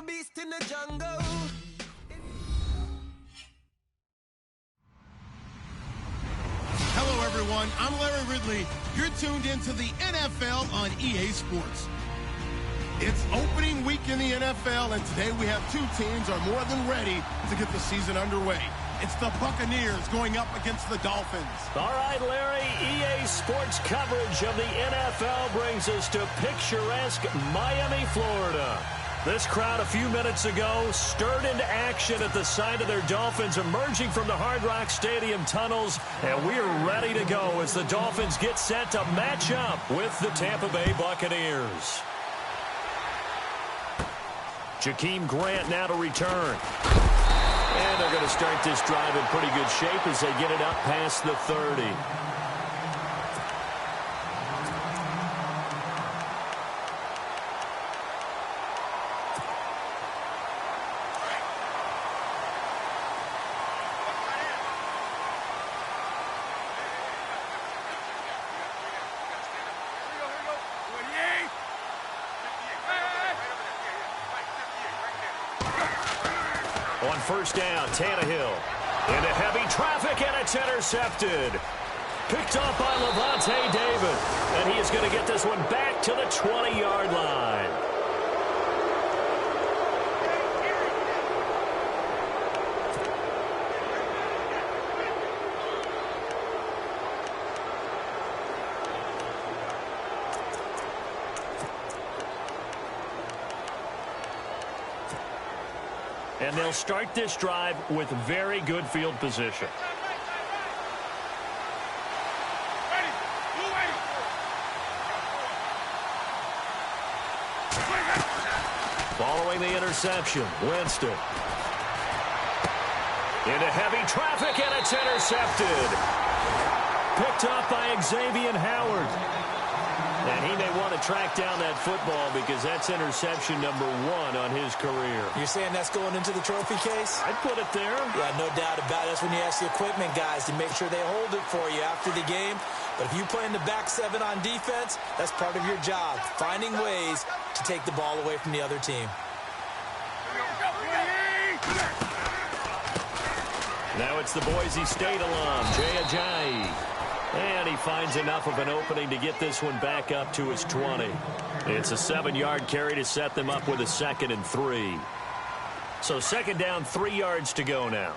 beast in the jungle. Hello, everyone. I'm Larry Ridley. You're tuned into the NFL on EA Sports. It's opening week in the NFL, and today we have two teams are more than ready to get the season underway. It's the Buccaneers going up against the Dolphins. All right, Larry, EA Sports coverage of the NFL brings us to picturesque Miami, Florida. This crowd a few minutes ago stirred into action at the sight of their Dolphins emerging from the Hard Rock Stadium tunnels, and we're ready to go as the Dolphins get set to match up with the Tampa Bay Buccaneers. Jakeem Grant now to return. And they're going to start this drive in pretty good shape as they get it up past the 30. On first down, Tannehill into heavy traffic, and it's intercepted. Picked off by Levante David, and he is going to get this one back to the 20-yard line. And they'll start this drive with very good field position. Following the interception, Winston. Into heavy traffic, and it's intercepted. Picked up by Xavier Howard. And he may want to track down that football because that's interception number 1 on his career. You're saying that's going into the trophy case? I'd put it there. Yeah, no doubt about it. That's when you ask the equipment guys to make sure they hold it for you after the game. But if you play in the back 7 on defense, that's part of your job, finding ways to take the ball away from the other team. Now it's the Boise State alum, Jay Ajayi. And he finds enough of an opening to get this one back up to his 20. It's a 7-yard carry to set them up with a 2nd and 3. So 2nd down, 3 yards to go now.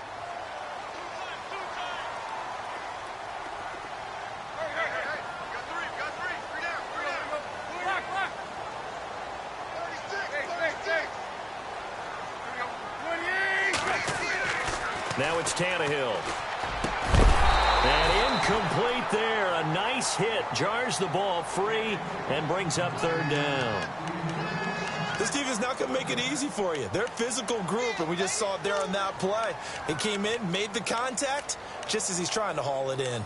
Now it's Tannehill. And incomplete there. A nice hit. Jars the ball free and brings up 3rd down. This team is not going to make it easy for you. They're a physical group, and we just saw it there on that play. He came in, made the contact, just as he's trying to haul it in.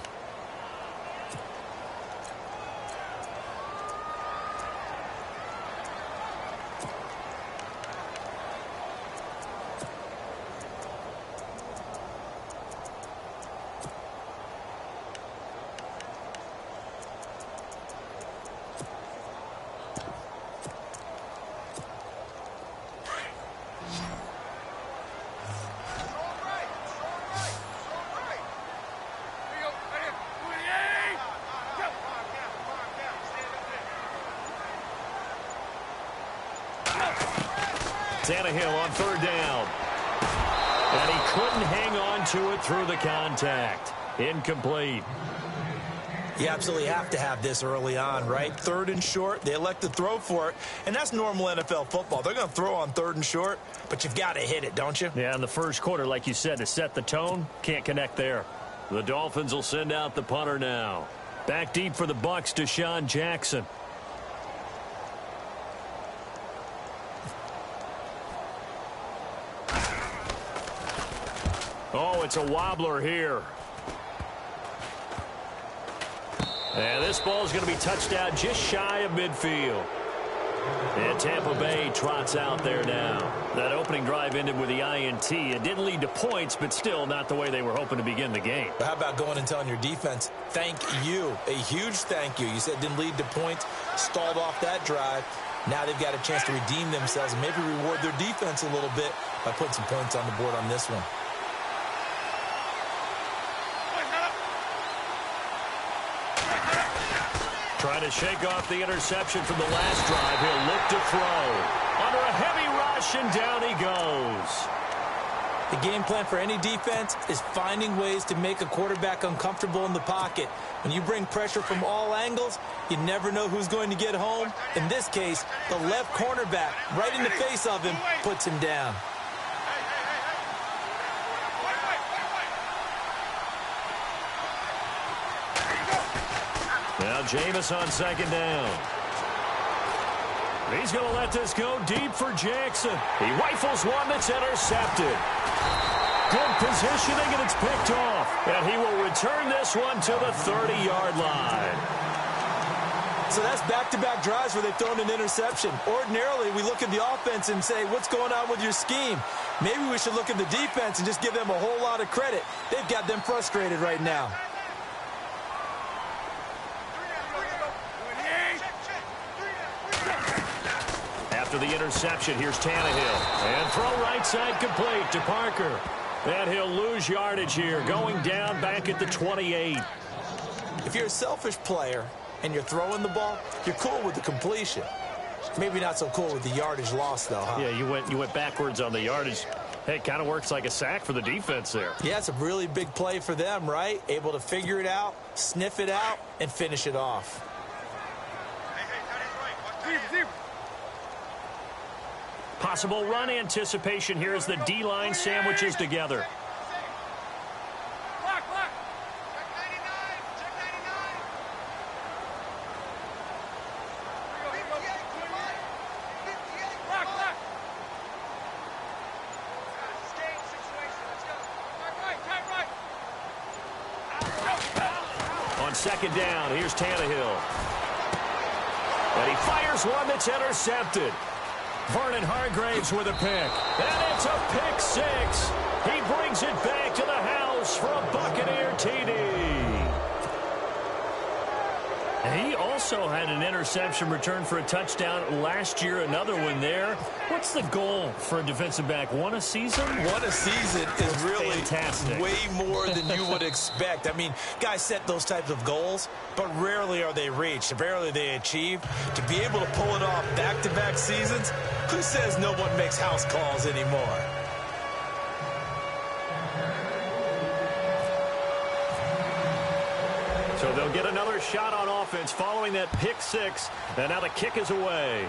Tannehill on 3rd down. And he couldn't hang on to it through the contact. Incomplete. You absolutely have to have this early on, right? 3rd and short, they elect to throw for it, and that's normal NFL football. They're going to throw on 3rd and short, but you've got to hit it, don't you? Yeah, in the first quarter, like you said, to set the tone, can't connect there. The Dolphins will send out the punter now. Back deep for the Bucs, Deshaun Jackson. Oh, it's a wobbler here. And this ball is going to be touched out just shy of midfield. And Tampa Bay trots out there now. That opening drive ended with the INT. It didn't lead to points, but still not the way they were hoping to begin the game. But how about going and telling your defense, thank you, a huge thank you. You said it didn't lead to points, stalled off that drive. Now they've got a chance to redeem themselves and maybe reward their defense a little bit by putting some points on the board on this one. Trying to shake off the interception from the last drive. He'll look to throw. Under a heavy rush, and down he goes. The game plan for any defense is finding ways to make a quarterback uncomfortable in the pocket. When you bring pressure from all angles, you never know who's going to get home. In this case, the left cornerback, right in the face of him, puts him down. Now Jameis on second down. He's going to let this go deep for Jackson. He rifles one that's intercepted. Good positioning, and it's picked off. And he will return this one to the 30-yard line. So that's back-to-back drives where they've thrown an interception. Ordinarily, we look at the offense and say, what's going on with your scheme? Maybe we should look at the defense and just give them a whole lot of credit. They've got them frustrated right now. After the interception, here's Tannehill. And throw right side complete to Parker. And he'll lose yardage here, going down back at the 28. If you're a selfish player and you're throwing the ball, you're cool with the completion. Maybe not so cool with the yardage loss, though, huh? Yeah, you went backwards on the yardage. Hey, it kind of works like a sack for the defense there. Yeah, it's a really big play for them, right? Able to figure it out, sniff it out, and finish it off. Possible run anticipation here as the D-line sandwiches together. On second down, here's Tannehill. And he fires one that's intercepted. Vernon Hargraves with a pick. And it's a pick six. He brings it back to the house for a Buccaneer TD. And he also had an interception return for a touchdown last year. Another one there. What's the goal for a defensive back? One a season? One a season is really fantastic. Way more than you would expect. I mean, guys set those types of goals, but rarely are they reached. Rarely are they achieved. To be able to pull it off back-to-back seasons, who says no one makes house calls anymore? So they'll get another shot on offense following that pick six. And now the kick is away.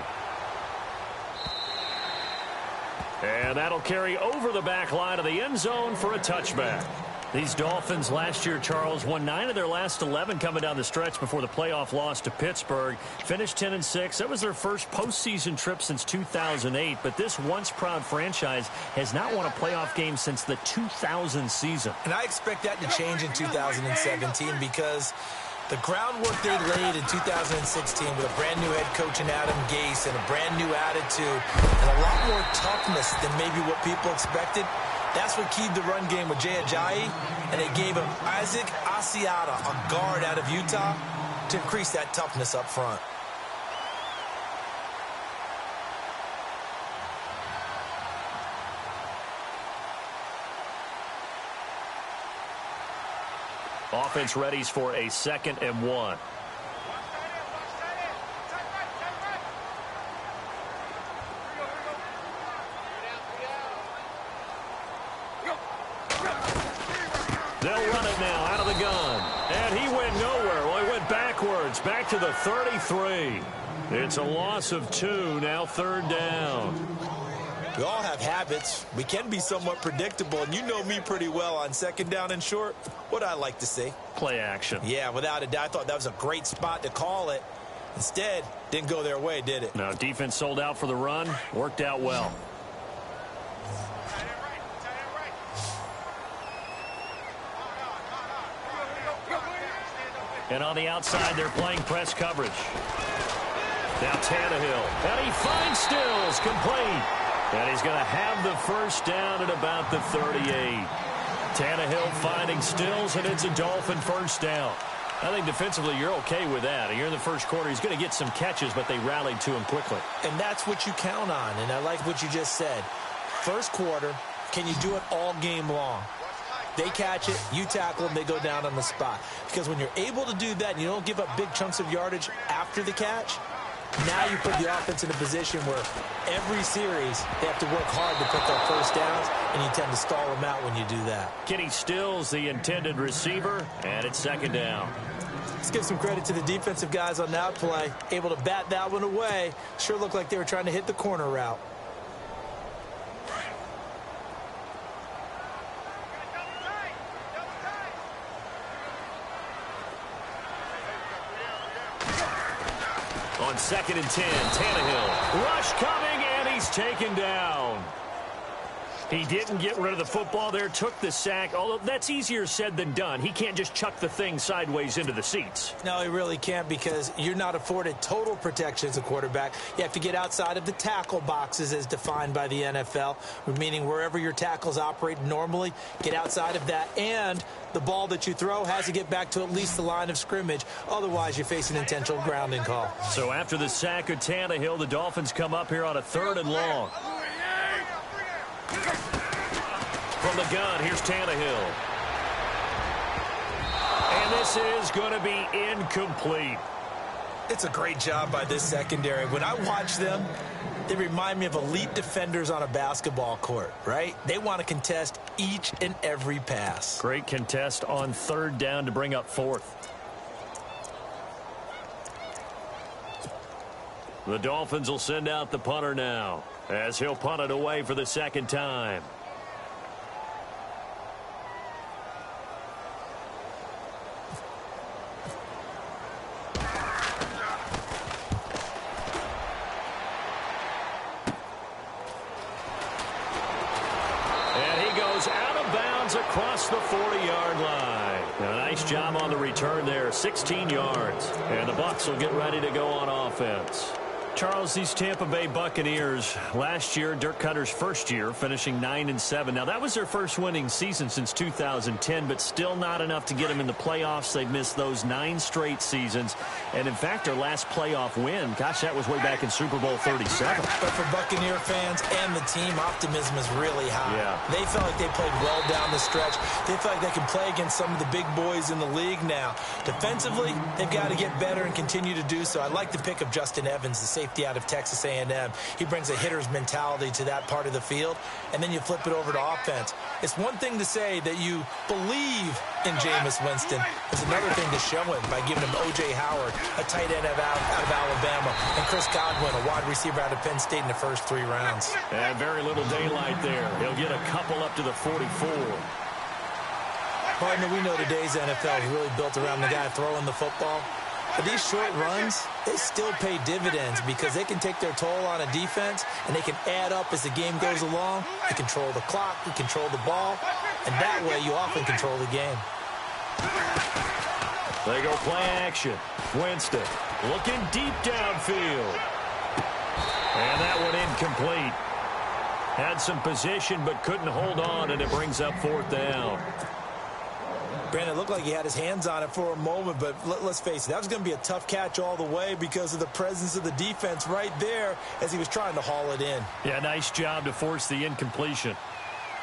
And that'll carry over the back line of the end zone for a touchback. These Dolphins last year, Charles, won 9 of their last 11 coming down the stretch before the playoff loss to Pittsburgh. Finished 10-6. That was their first postseason trip since 2008. But this once-proud franchise has not won a playoff game since the 2000 season. And I expect that to change in 2017 because the groundwork they laid in 2016 with a brand-new head coach in Adam Gase and a brand-new attitude and a lot more toughness than maybe what people expected. That's what keyed the run game with Jay Ajayi, and they gave him Isaac Asiata, a guard out of Utah, to increase that toughness up front. Offense readies for a 2nd and 1. They'll run it now out of the gun. And he went nowhere. Well, he went backwards, back to the 33. It's a loss of 2, now 3rd down. We all have habits. We can be somewhat predictable, and you know me pretty well on 2nd down and short. What I like to see? Play action. Yeah, without a doubt. I thought that was a great spot to call it. Instead, didn't go their way, did it? No, defense sold out for the run. Worked out well. And on the outside, they're playing press coverage. Now Tannehill. And he finds Stills complete. And he's going to have the first down at about the 38. Tannehill finding Stills, and it's a Dolphin first down. I think defensively you're okay with that. You're in the first quarter. He's going to get some catches, but they rallied to him quickly. And that's what you count on, and I like what you just said. First quarter, can you do it all game long? They catch it, you tackle them, they go down on the spot. Because when you're able to do that and you don't give up big chunks of yardage after the catch, now you put the offense in a position where every series they have to work hard to pick up first downs, and you tend to stall them out when you do that. Kenny Stills, the intended receiver, and it's second down. Let's give some credit to the defensive guys on that play. Able to bat that one away. Sure looked like they were trying to hit the corner route. On 2nd and 10, Tannehill. Rush coming, and he's taken down. He didn't get rid of the football there, took the sack, although that's easier said than done. He can't just chuck the thing sideways into the seats. No, he really can't, because you're not afforded total protection as a quarterback. You have to get outside of the tackle boxes as defined by the NFL, meaning wherever your tackles operate normally, get outside of that, and the ball that you throw has to get back to at least the line of scrimmage. Otherwise, you face an intentional grounding call. So after the sack of Tannehill, the Dolphins come up here on a 3rd and long. From the gun, here's Tannehill. And this is going to be incomplete. It's a great job by this secondary. When I watch them, they remind me of elite defenders on a basketball court, right? They want to contest each and every pass. Great contest on 3rd down to bring up 4th. The Dolphins will send out the punter now, as he'll punt it away for the 2nd time. Across the 40-yard line. A nice job on the return there, 16 yards. And the Bucs will get ready to go on offense. Charles, these Tampa Bay Buccaneers, last year, Dirk Cutter's first year, finishing 9-7. Now, that was their first winning season since 2010, but still not enough to get them in the playoffs. They've missed those 9 straight seasons. And, in fact, their last playoff win, gosh, that was way back in Super Bowl 37. But for Buccaneer fans and the team, optimism is really high. Yeah. They felt like they played well down the stretch. They felt like they can play against some of the big boys in the league now. Defensively, they've got to get better and continue to do so. I like the pick of Justin Evans, the safety out of Texas A&M. He brings a hitter's mentality to that part of the field, and then you flip it over to offense. It's one thing to say that you believe in Jameis Winston. It's another thing to show him by giving him O.J. Howard, a tight end out of Alabama, and Chris Godwin, a wide receiver out of Penn State in the first 3 rounds. And very little daylight there. He'll get a couple up to the 44. Partner, we know today's NFL is really built around the guy throwing the football. But these short runs, they still pay dividends because they can take their toll on a defense, and they can add up as the game goes along. You control the clock, you control the ball, and that way you often control the game. They go play action. Winston looking deep downfield. And that one incomplete. Had some position but couldn't hold on, and it brings up 4th down. Brandon, it looked like he had his hands on it for a moment, but let's face it, that was going to be a tough catch all the way because of the presence of the defense right there as he was trying to haul it in. Yeah, nice job to force the incompletion.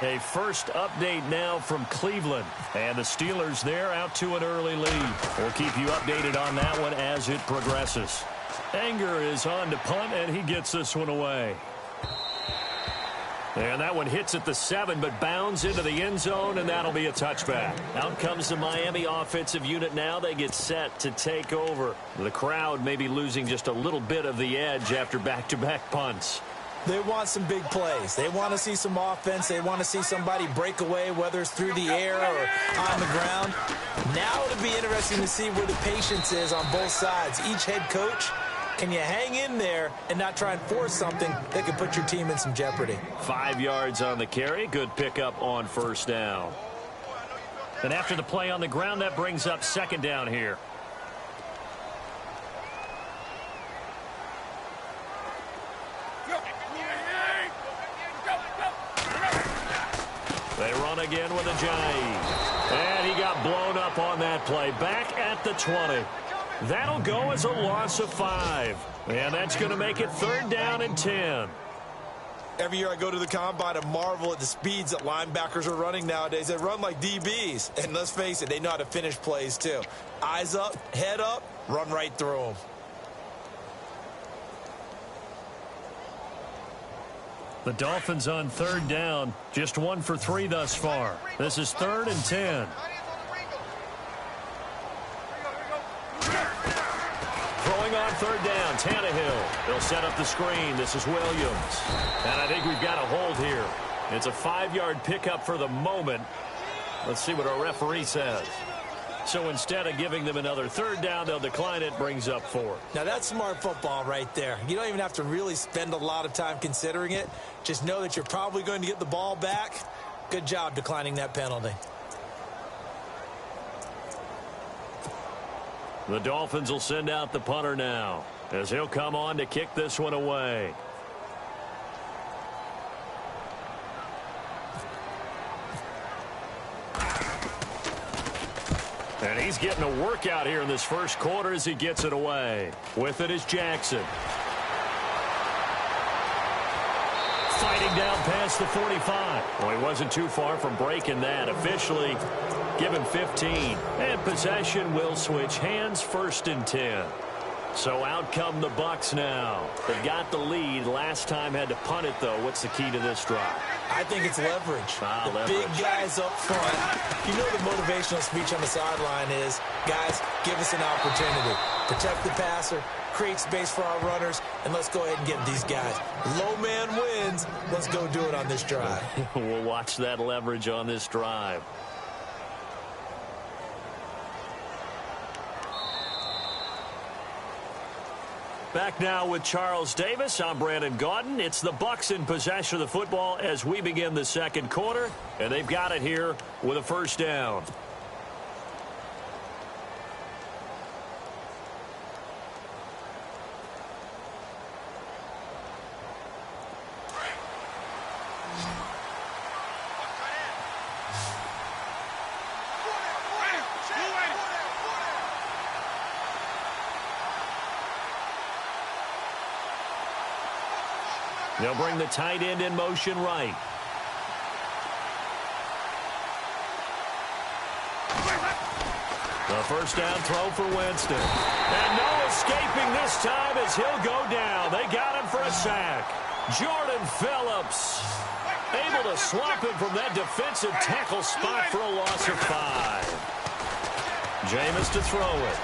A first update now from Cleveland. And the Steelers there out to an early lead. We'll keep you updated on that one as it progresses. Anger is on to punt, and he gets this one away. And that one hits at the 7, but bounds into the end zone, and that'll be a touchback. Out comes the Miami offensive unit now. They get set to take over. The crowd may be losing just a little bit of the edge after back-to-back punts. They want some big plays. They want to see some offense. They want to see somebody break away, whether it's through the air or on the ground. Now it'll be interesting to see where the patience is on both sides. Each head coach, can you hang in there and not try and force something that could put your team in some jeopardy? 5 yards on the carry. Good pickup on first down. And after the play on the ground, that brings up 2nd down here. They run again with a Ajayi. And he got blown up on that play. Back at the 20. That'll go as a loss of 5. And that's going to make it 3rd down and 10. Every year I go to the combine and marvel at the speeds that linebackers are running nowadays. They run like DBs. And let's face it, they know how to finish plays too. Eyes up, head up, run right through them. The Dolphins on 3rd down. Just 1 for 3 thus far. This is 3rd and 10. Throwing on 3rd down, Tannehill. They'll set up the screen. This is Williams. And I think we've got a hold here. It's a 5-yard pickup for the moment. Let's see what our referee says. So instead of giving them another 3rd down, they'll decline it, brings up 4. Now that's smart football right there. You don't even have to really spend a lot of time considering it. Just know that you're probably going to get the ball back. Good job declining that penalty. The Dolphins will send out the punter now, as he'll come on to kick this one away. And he's getting a workout here in this first quarter as he gets it away. With it is Jackson. Fighting down past the 45. Well, he wasn't too far from breaking that. Officially given 15. And possession will switch hands, 1st and 10. So out come the Bucs now. They've got the lead. Last time had to punt it, though. What's the key to this drive? I think it's leverage. Leverage. Big guys up front. You know the motivational speech on the sideline is, guys, give us an opportunity. Protect the passer, create space for our runners, and let's go ahead and get these guys. Low man wins. Let's go do it on this drive. We'll watch that leverage on this drive. Back now with Charles Davis. I'm Brandon Gaudin. It's the Bucs in possession of the football as we begin the second quarter, and they've got it here with a 1st down. They'll bring the tight end in motion right. The 1st down throw for Winston. And no escaping this time as he'll go down. They got him for a sack. Jordan Phillips able to swap him from that defensive tackle spot for a loss of 5. Jameis to throw it.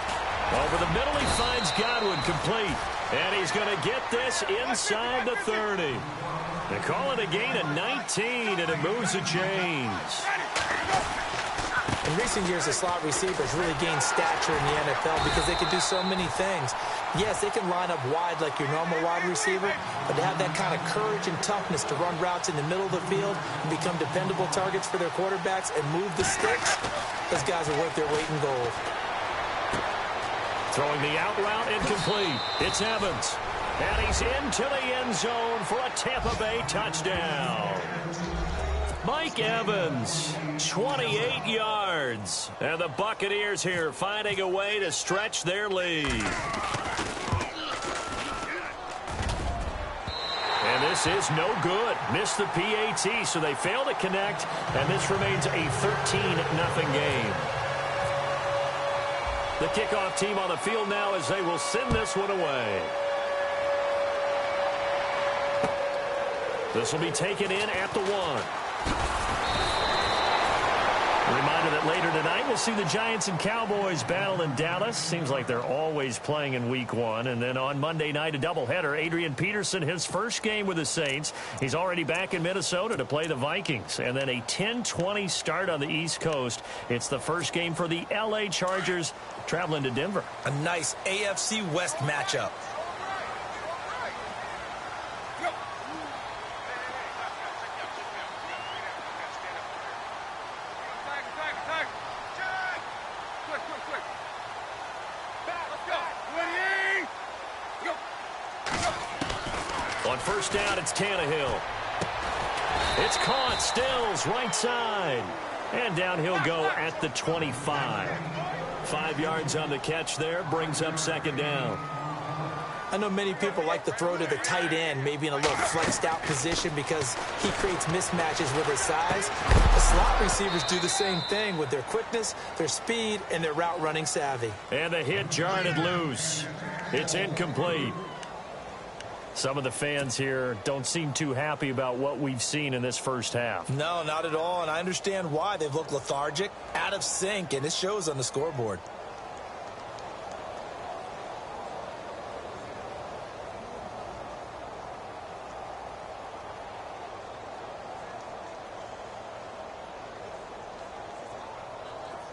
Over the middle, he finds Godwin complete. And he's going to get this inside the 30. They call it a gain of 19, and it moves the chains. In recent years, the slot receivers really gained stature in the NFL because they can do so many things. Yes, they can line up wide like your normal wide receiver, but to have that kind of courage and toughness to run routes in the middle of the field and become dependable targets for their quarterbacks and move the sticks, those guys are worth their weight in gold. Throwing the out route incomplete. It's Evans. And he's into the end zone for a Tampa Bay touchdown. Mike Evans, 28 yards. And the Buccaneers here finding a way to stretch their lead. And this is no good. Missed the PAT, so they fail to connect. And this remains a 13-0 game. The kickoff team on the field now as they will send this one away. This will be taken in at the 1. Reminder that later tonight we'll see the Giants and Cowboys battle in Dallas. Seems like they're always playing in week 1. And then on Monday night, a doubleheader. Adrian Peterson, his first game with the Saints. He's already back in Minnesota to play the Vikings. And then a 10:20 start on the East Coast. It's the first game for the L.A. Chargers traveling to Denver. A nice AFC West matchup. On 1st down, it's Tannehill. It's caught. Stills, right side. And down he'll go at the 25. 5 yards on the catch there, brings up second down. I know many people like to throw to the tight end, maybe in a little flexed out position because he creates mismatches with his size. The slot receivers do the same thing with their quickness, their speed, and their route running savvy. And the hit jarred it loose. It's incomplete. Some of the fans here don't seem too happy about what we've seen in this first half. No, not at all, and I understand why. They've looked lethargic, out of sync, and it shows on the scoreboard.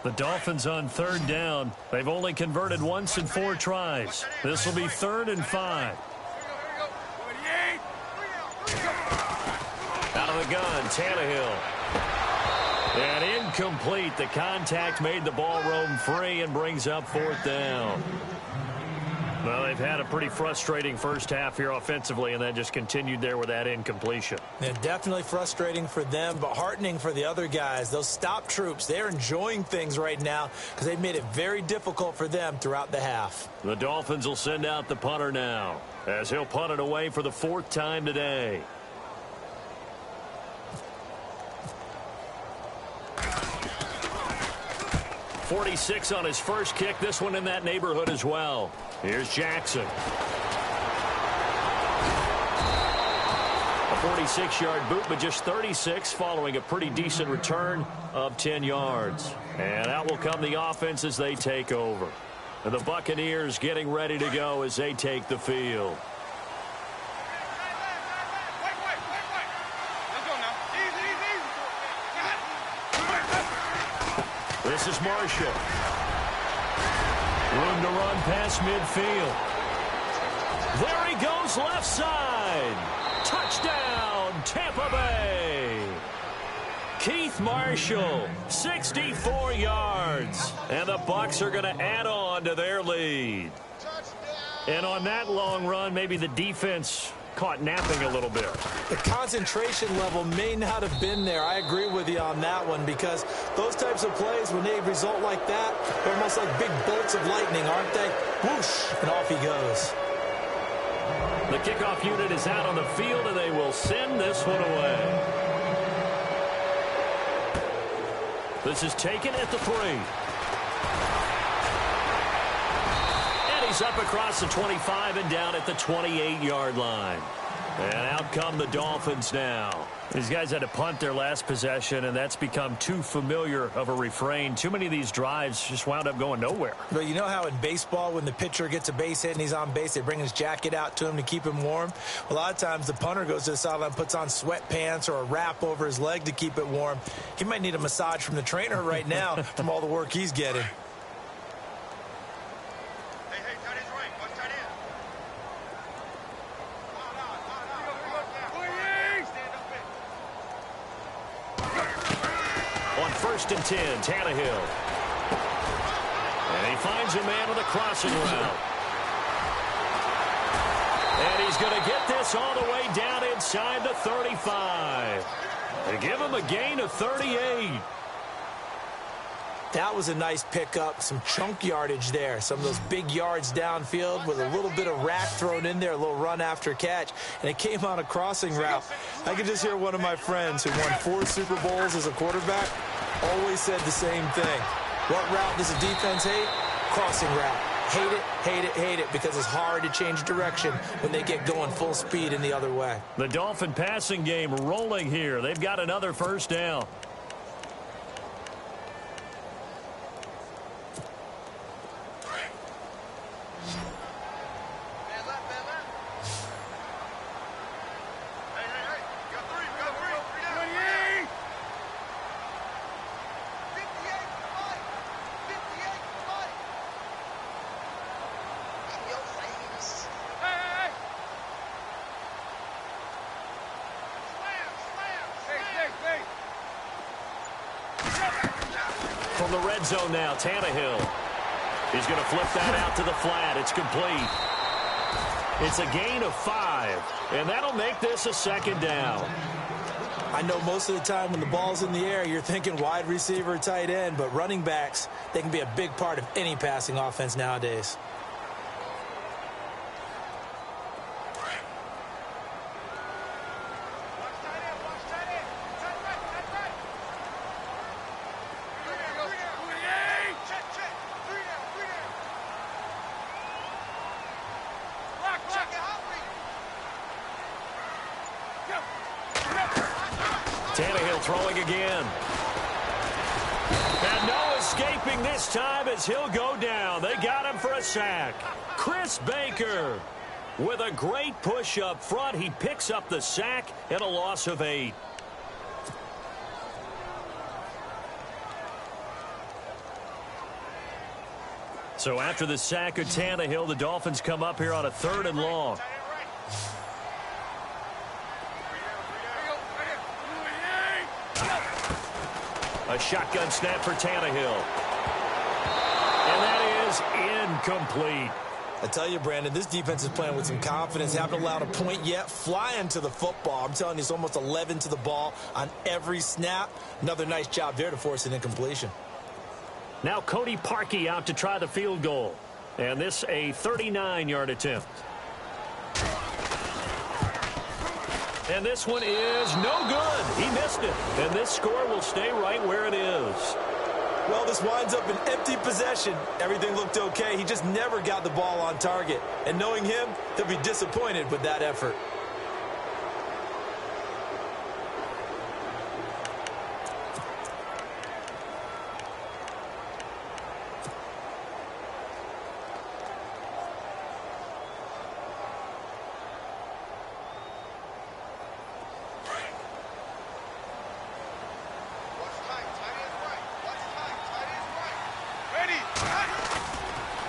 The Dolphins on third down. They've only converted once in 4 tries. This will be 3rd and 5. Out of the gun, Tannehill. And incomplete. The contact made the ball roam free and brings up 4th down. Well, they've had a pretty frustrating first half here offensively, and then just continued there with that incompletion. Yeah, definitely frustrating for them, but heartening for the other guys. Those stop troops, they're enjoying things right now because they've made it very difficult for them throughout the half. The Dolphins will send out the punter now, as he'll punt it away for the 4th time today. .46 on his first kick. This one in that neighborhood as well. Here's Jackson. A 46-yard boot, but just 36 following a pretty decent return of 10 yards. And out will come the offense as they take over. And the Buccaneers getting ready to go as they take the field. This is Marshall. Room to run past midfield. There he goes left side. Touchdown, Tampa Bay. Keith Marshall, 64 yards. And the Bucs are going to add on to their lead. And on that long run, maybe the defense caught napping a little bit. The concentration level may not have been there. I agree with you on that one because those types of plays, when they result like that, they're almost like big bolts of lightning, aren't they? Whoosh, and off he goes. The kickoff unit is out on the field, and they will send this one away. This is taken at the 3. He's up across the 25 and down at the 28-yard line. And out come the Dolphins now. These guys had to punt their last possession, and that's become too familiar of a refrain. Too many of these drives just wound up going nowhere. But you know how in baseball, when the pitcher gets a base hit and he's on base, they bring his jacket out to him to keep him warm? A lot of times the punter goes to the sideline, puts on sweatpants or a wrap over his leg to keep it warm. He might need a massage from the trainer right now from all the work he's getting. First and 10, Tannehill. And he finds a man with a crossing route. And he's going to get this all the way down inside the 35. They give him a gain of 38. That was a nice pickup, some chunk yardage there. Some of those big yards downfield with a little bit of rack thrown in there, a little run after catch, and it came on a crossing route. I could just hear one of my friends who won 4 Super Bowls as a quarterback always said the same thing. What route does the defense hate? Crossing route. Hate it, hate it, hate it, because it's hard to change direction when they get going full speed in the other way. The Dolphin passing game rolling here. They've got another first down. From the red zone now, Tannehill. He's going to flip that out to the flat. It's complete. It's a gain of 5, and that'll make this a second down. I know most of the time when the ball's in the air, you're thinking wide receiver, tight end, but running backs, they can be a big part of any passing offense nowadays. Tannehill throwing again. And no escaping this time as he'll go down. They got him for a sack. Chris Baker with a great push up front. He picks up the sack and a loss of 8. So after the sack of Tannehill, the Dolphins come up here on a 3rd and long. A shotgun snap for Tannehill. And that is incomplete. I tell you, Brandon, this defense is playing with some confidence. Haven't allowed a point yet. Flying to the football. I'm telling you, it's almost 11 to the ball on every snap. Another nice job there to force an incompletion. Now Cody Parkey out to try the field goal. And this a 39-yard attempt. And this one is no good. He missed it. And this score will stay right where it is. Well, this winds up an empty possession. Everything looked okay. He just never got the ball on target. And knowing him, he'll be disappointed with that effort.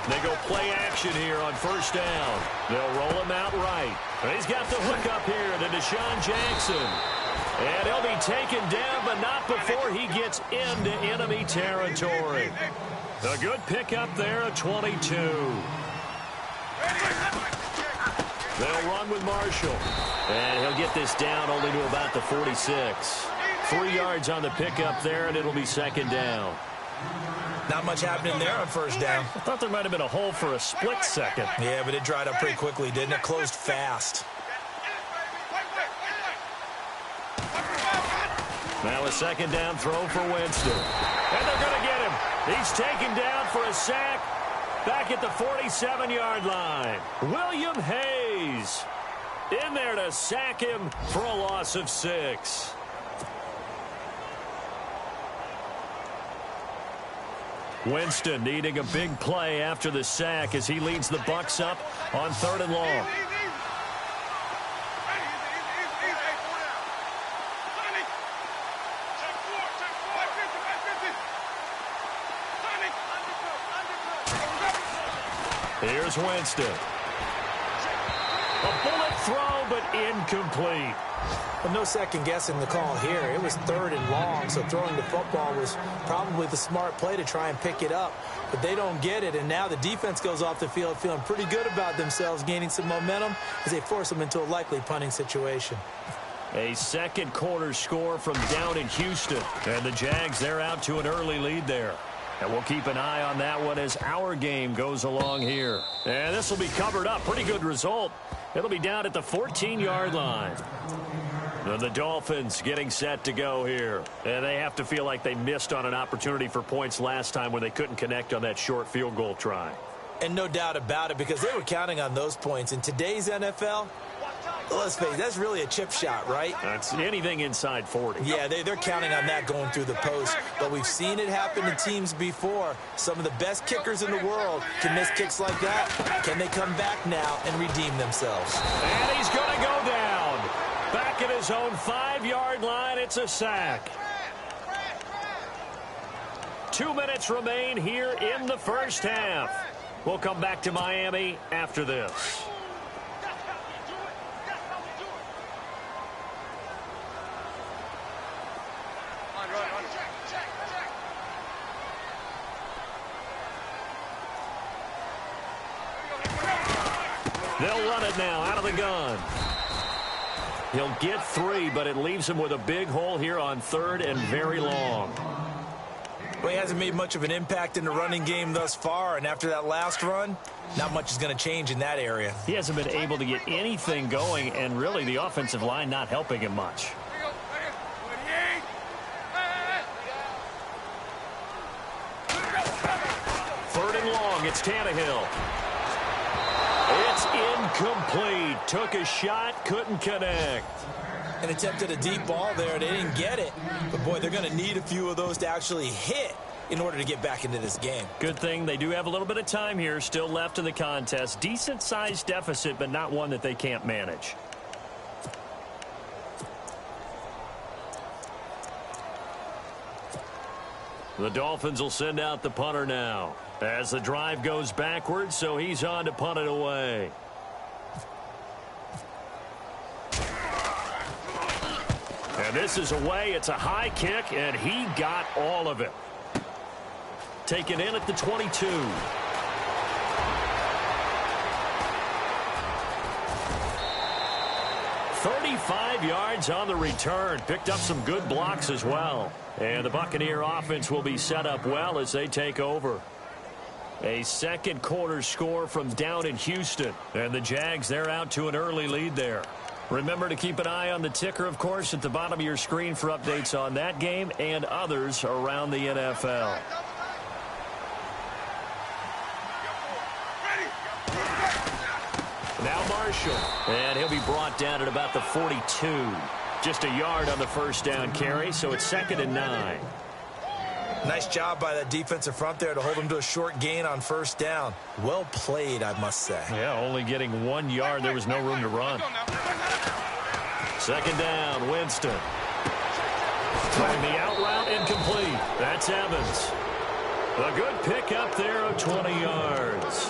They go play action here on 1st down. They'll roll him out right. He's got the hook up here to Deshaun Jackson. And he'll be taken down, but not before he gets into enemy territory. A good pickup there at 22. They'll run with Marshall. And he'll get this down only to about the 46. 3 yards on the pickup there, and it'll be 2nd down. Not much happening there on 1st down. I thought there might have been a hole for a split second. Yeah, but it dried up pretty quickly, didn't it? Closed fast. Now a 2nd down throw for Winston. And they're going to get him. He's taken down for a sack back at the 47-yard line. William Hayes in there to sack him for a loss of 6. Winston needing a big play after the sack as he leads the Bucs up on 3rd and long. Here's Winston. A bullet throw, but incomplete. Well, no second guessing the call here. It was 3rd and long, so throwing the football was probably the smart play to try and pick it up. But they don't get it, and now the defense goes off the field feeling pretty good about themselves, gaining some momentum as they force them into a likely punting situation. A 2nd quarter score from down in Houston. And the Jags, they're out to an early lead there. And we'll keep an eye on that one as our game goes along here. And this will be covered up. Pretty good result. It'll be down at the 14-yard line. And the Dolphins getting set to go here. And they have to feel like they missed on an opportunity for points last time when they couldn't connect on that short field goal try. And no doubt about it, because they were counting on those points. In today's NFL, let's face it, that's really a chip shot, right? That's anything inside 40. Yeah, they're counting on that going through the post. But we've seen it happen to teams before. Some of the best kickers in the world can miss kicks like that. Can they come back now and redeem themselves? And he's going to go down. Back at his own 5-yard line, it's a sack. 2 minutes remain here in the 1st half. We'll come back to Miami after this. They'll run it now out of the gun. He'll get 3, but it leaves him with a big hole here on 3rd and very long. Well, he hasn't made much of an impact in the running game thus far, and after that last run, not much is going to change in that area. He hasn't been able to get anything going, and really the offensive line not helping him much. Third and long, it's Tannehill. It's incomplete. Took a shot, couldn't connect. And attempted a deep ball there. They didn't get it. But, boy, they're going to need a few of those to actually hit in order to get back into this game. Good thing they do have a little bit of time here still left in the contest. Decent-sized deficit, but not one that they can't manage. The Dolphins will send out the punter now as the drive goes backwards, so he's on to punt it away. And this is away. It's a high kick, and he got all of it. Taken in at the 22. "35 yards on the return. Picked up some good blocks as well. And the Buccaneer offense will be set up well as they take over. A second quarter score from down in Houston. And the Jags, they're out to an early lead there. Remember to keep an eye on the ticker, of course, at the bottom of your screen for updates on that game and others around the NFL. Now Marshall, and he'll be brought down at about the 42. Just a yard on the first down carry, so it's 2nd and 9. Nice job by that defensive front there to hold him to a short gain on first down. Well played, I must say. Yeah, only getting 1 yard. There was no room to run. 2nd down, Winston. Throwing the out route, incomplete. That's Evans. A good pickup there of 20 yards.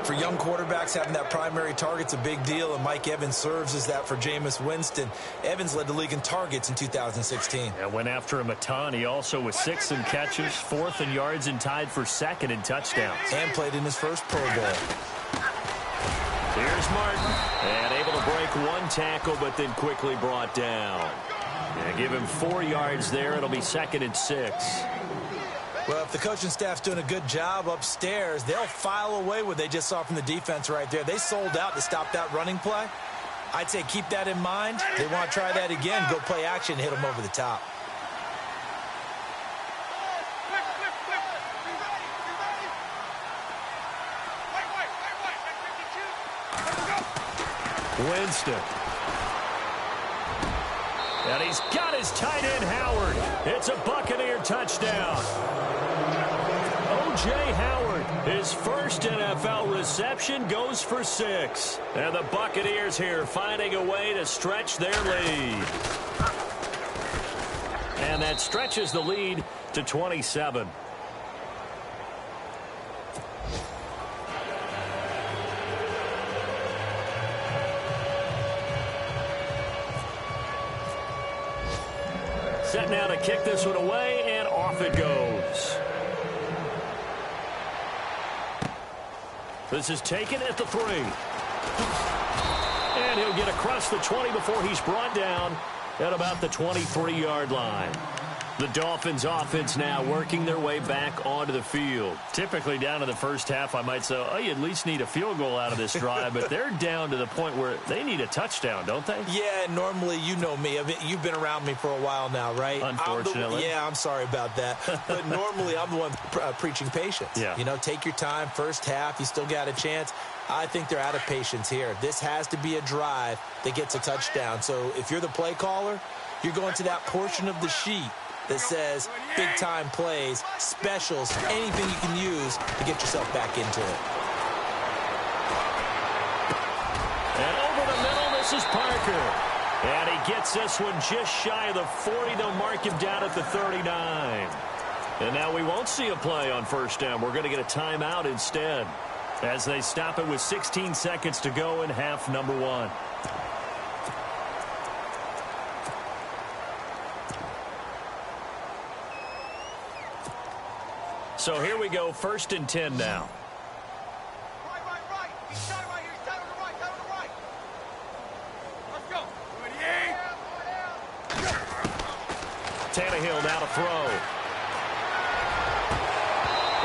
For young quarterbacks, having that primary target's a big deal, and Mike Evans serves as that for Jameis Winston. Evans led the league in targets in 2016. And went after him a ton. He also was 6th in catches, 4th in yards, and tied for 2nd in touchdowns. And played in his first Pro Bowl. Here's Martin, and able to break 1 tackle, but then quickly brought down. And give him 4 yards there. It'll be 2nd and 6. Well, if the coaching staff's doing a good job upstairs, they'll file away what they just saw from the defense right there. They sold out to stop that running play. I'd say keep that in mind. They want to try that again, go play action, hit them over the top. Winston. And he's got his tight end, Howard. It's a Buccaneer touchdown. O.J. Howard, his first NFL reception, goes for 6. And the Buccaneers here finding a way to stretch their lead. And that stretches the lead to 27. Set now to kick this one away, and off it goes. This is taken at the 3. And he'll get across the 20 before he's brought down at about the 23-yard line. The Dolphins offense now working their way back onto the field. Typically down to the first half, I might say, oh, you at least need a field goal out of this drive, but they're down to the point where they need a touchdown, don't they? Yeah, normally, you know me. You've been around me for a while now, right? Unfortunately. I'm sorry about that. But normally, I'm the one preaching patience. Yeah. You know, take your time, first half, you still got a chance. I think they're out of patience here. This has to be a drive that gets a touchdown. So if you're the play caller, you're going to that portion of the sheet that says big-time plays, specials, anything you can use to get yourself back into it. And over the middle, this is Parker. And he gets this one just shy of the 40. They'll mark him down at the 39. And now we won't see a play on first down. We're going to get a timeout instead as they stop it with 16 seconds to go in half number 1. So here we go, 1st and 10 now. Right. He's down right here. He's down on the right. Down on the right. Tannehill now to throw.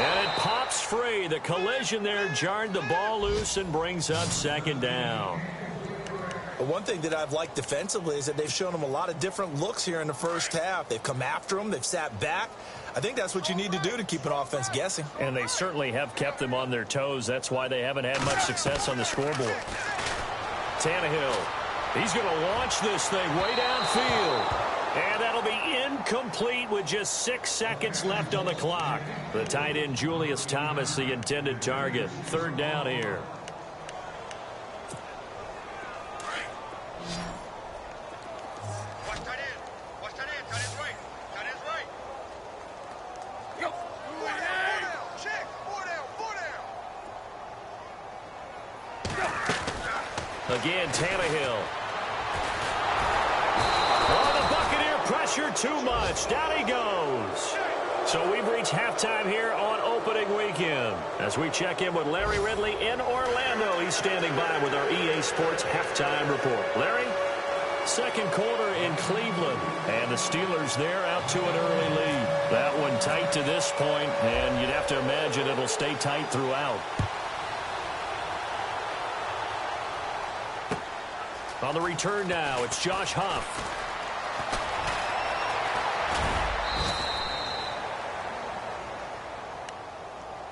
And it pops free. The collision there jarred the ball loose and brings up second down. But one thing that I've liked defensively is that they've shown them a lot of different looks here in the first half. They've come after them. They've sat back. I think that's what you need to do to keep an offense guessing. And they certainly have kept them on their toes. That's why they haven't had much success on the scoreboard. Tannehill. He's going to launch this thing way downfield. And that'll be incomplete with just 6 seconds left on the clock. The tight end, Julius Thomas, the intended target. Third down here. Again, Tannehill. Oh, the Buccaneer pressure too much. Down he goes. So we've reached halftime here on opening weekend. As we check in with Larry Ridley in Orlando. He's standing by with our EA Sports halftime report. Larry? Second quarter in Cleveland. And the Steelers there out to an early lead. That one tight to this point, and you'd have to imagine it'll stay tight throughout. On the return now, it's Josh Huff.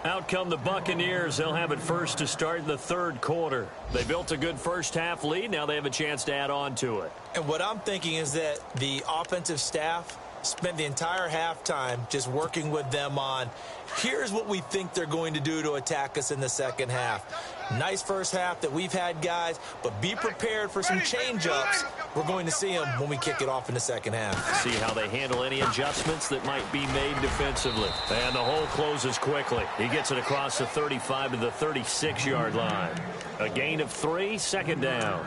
Out come the Buccaneers. They'll have it first to start the third quarter. They built a good first half lead. Now they have a chance to add on to it. And what I'm thinking is that the offensive staff spent the entire halftime just working with them on, here's what we think they're going to do to attack us in the second half. Nice first half that we've had, guys, but be prepared for some change-ups. We're going to see them when we kick it off in the second half. See how they handle any adjustments that might be made defensively. And the hole closes quickly. He gets it across the 35 to the 36-yard line. A gain of 3, second down.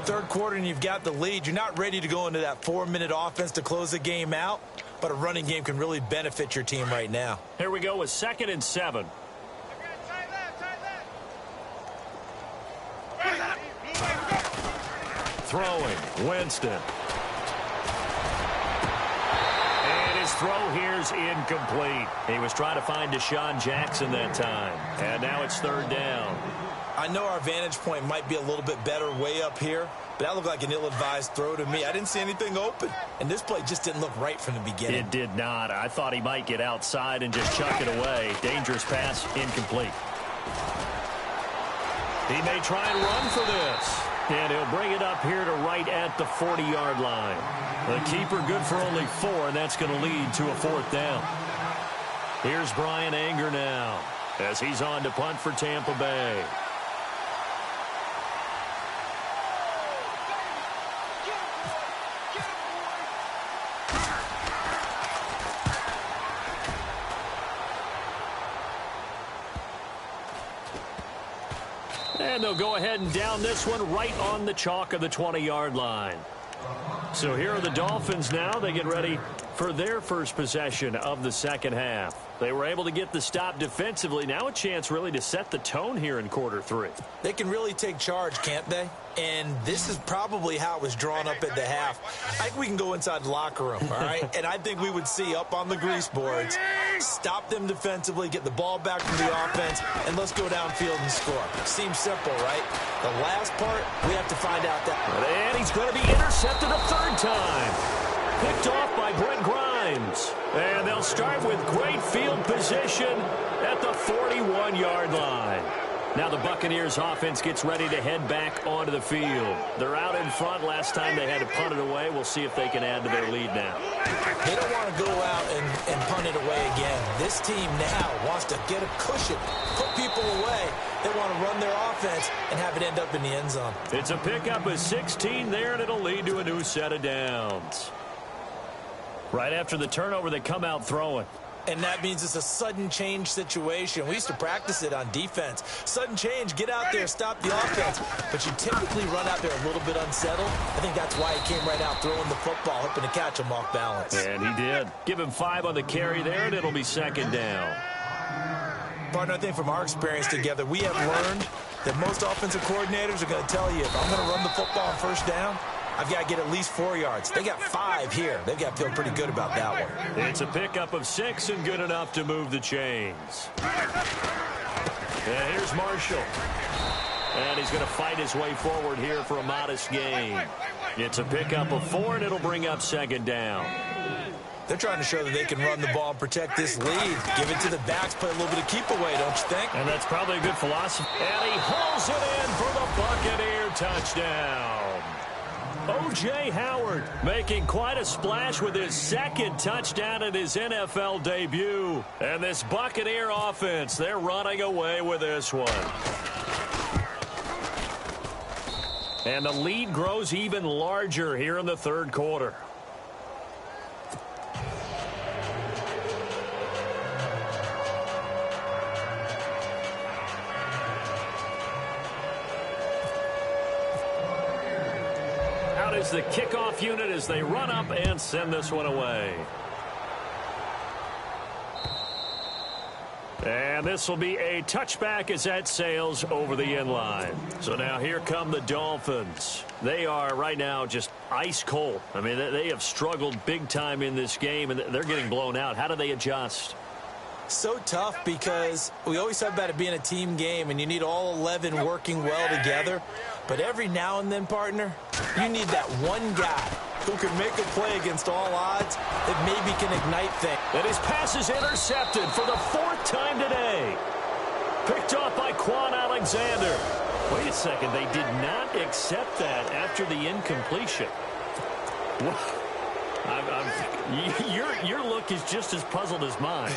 Third quarter and you've got the lead. You're not ready to go into that 4-minute offense to close the game out, but a running game can really benefit your team right now. Here we go with 2nd and 7. Throwing, Winston. And his throw here's incomplete. He was trying to find Deshaun Jackson that time. And now it's third down. I know our vantage point might be a little bit better way up here, but that looked like an ill-advised throw to me. I didn't see anything open, and this play just didn't look right from the beginning. It did not. I thought he might get outside and just chuck it away. Dangerous pass, incomplete. He may try and run for this. And he'll bring it up here to right at the 40-yard line. The keeper good for only 4, and that's going to lead to a 4th down. Here's Brian Anger now as he's on to punt for Tampa Bay. And they'll go ahead and down this one right on the chalk of the 20-yard line. So here are the Dolphins now. They get ready for their first possession of the second half. They were able to get the stop defensively. Now a chance really to set the tone here in quarter 3. They can really take charge, can't they? And this is probably how it was drawn up at the half. I think we can go inside the locker room, all right? And I think we would see up on the grease boards, stop them defensively, get the ball back from the offense, and let's go downfield and score. Seems simple, right? The last part, we have to find out that. And he's going to be intercepted a third time. Picked off by Brent Grimes. And they'll start with great field position at the 41-yard line. Now the Buccaneers offense gets ready to head back onto the field. They're out in front. Last time they had to punt it away. We'll see if they can add to their lead now. They don't want to go out and punt it away again. This team now wants to get a cushion, put people away. They want to run their offense and have it end up in the end zone. It's a pickup of 16 there, and it'll lead to a new set of downs. Right after the turnover, they come out throwing. And that means it's a sudden change situation. We used to practice it on defense. Sudden change, get out there, stop the offense. But you typically run out there a little bit unsettled. I think that's why he came right out throwing the football, hoping to catch him off balance. And he did. Give him 5 on the carry there, and it'll be second down. Partner, I think from our experience together, we have learned that most offensive coordinators are going to tell you, if I'm going to run the football on first down, I've got to get at least 4 yards. They got 5 here. They've got to feel pretty good about that one. It's a pickup of 6 and good enough to move the chains. And here's Marshall. And he's going to fight his way forward here for a modest gain. It's a pickup of 4, and it'll bring up second down. They're trying to show that they can run the ball and protect this lead. Give it to the backs, play a little bit of keep away, don't you think? And that's probably a good philosophy. And he hauls it in for the Buccaneer touchdown. O.J. Howard making quite a splash with his second touchdown in his NFL debut. And this Buccaneer offense, they're running away with this one. And the lead grows even larger here in the third quarter. Out is the kickoff unit as they run up and send this one away. And this will be a touchback as that sails over the end line. So now here come the Dolphins. They are right now just ice cold. I mean, they have struggled big time in this game, and they're getting blown out. How do they adjust? So tough because we always talk about it being a team game, and you need all 11 working well together. But every now and then, partner, you need that one guy who can make a play against all odds that maybe can ignite things. And his pass is intercepted for the 4th time today. Picked off by Quan Alexander. Wait a second, they did not accept that after the incompletion. Your look is just as puzzled as mine.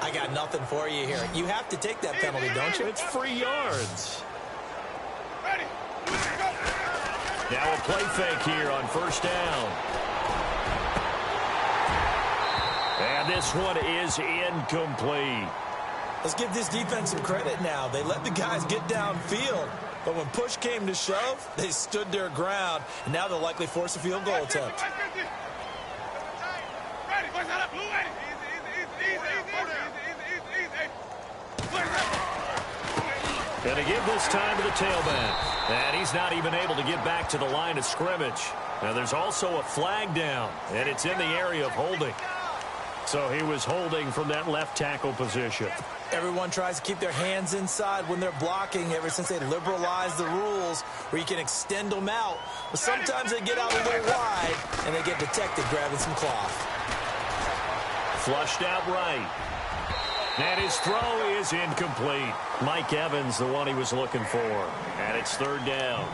I got nothing for you here. You have to take that penalty, don't you? It's free yards. Now a play fake here on first down. And this one is incomplete. Let's give this defense some credit now. They let the guys get downfield. But when push came to shove, they stood their ground. And now they'll likely force a field goal attempt. Going to give this time to the tailback. And he's not even able to get back to the line of scrimmage. Now there's also a flag down, and it's in the area of holding. So he was holding from that left tackle position. Everyone tries to keep their hands inside when they're blocking ever since they liberalized the rules where you can extend them out. But sometimes they get out a little wide, and they get detected grabbing some cloth. Flushed out right. And his throw is incomplete. Mike Evans, the one he was looking for. And it's third down.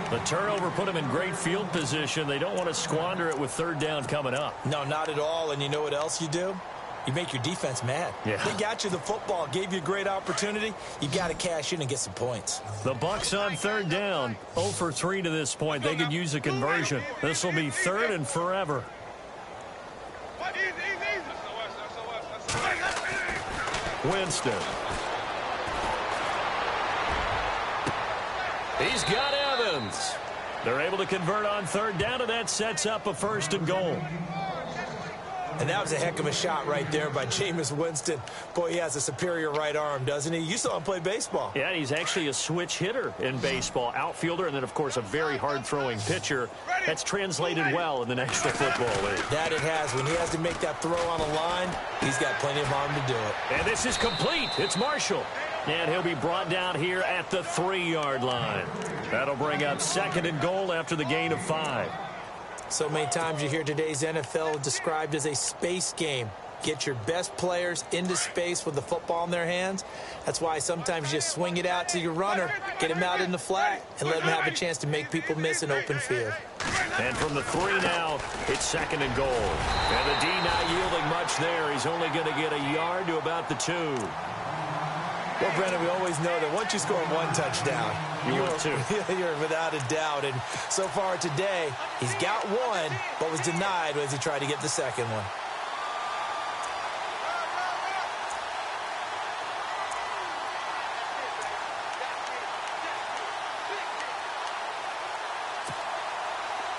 The turnover put him in great field position. They don't want to squander it with third down coming up. No, not at all. And you know what else you do? You make your defense mad. Yeah. They got you the football, gave you a great opportunity. You got to cash in and get some points. The Bucs on third down. 0 for 3 to this point. They could use a conversion. This will be third and forever. Winston. He's got Evans. They're able to convert on third down, and that sets up a 1st and goal. And that was a heck of a shot right there by Jameis Winston. Boy, he has a superior right arm, doesn't he? You saw him play baseball. Yeah, he's actually a switch hitter in baseball. Outfielder, and then, of course, a very hard-throwing pitcher. That's translated well in the National Football League. That it has. When he has to make that throw on a line, he's got plenty of arm to do it. And this is complete. It's Marshall. And he'll be brought down here at the 3-yard line. That'll bring up 2nd and goal after the gain of 5. So many times you hear today's NFL described as a space game. Get your best players into space with the football in their hands. That's why sometimes you just swing it out to your runner, get him out in the flat, and let him have a chance to make people miss an open field. And from the 3 now, it's 2nd and goal. And the D not yielding much there. He's only going to get a yard to about the 2. Well, Brendan, we always know that once you score one touchdown, you're without a doubt. And so far today, he's got one, but was denied as he tried to get the second one.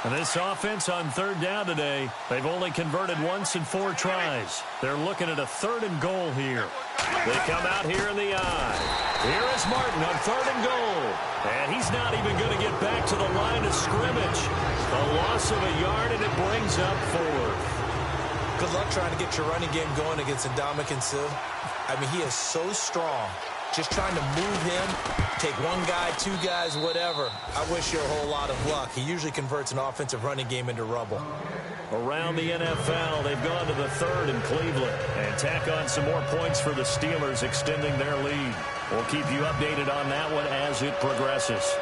And this offense on third down today, they've only converted once in 4 tries. They're looking at a 3rd and goal here. They come out here in the eye. Here is Martin on 3rd and goal. And he's not even going to get back to the line of scrimmage. A loss of a yard, and it brings up 4th. Good luck trying to get your running game going against Ndamukong Suh. I mean, he is so strong. Just trying to move him, take 1 guy, 2 guys, whatever. I wish you a whole lot of luck. He usually converts an offensive running game into rubble. Around the NFL, they've gone to the 3rd in Cleveland and tack on some more points for the Steelers, extending their lead. We'll keep you updated on that one as it progresses.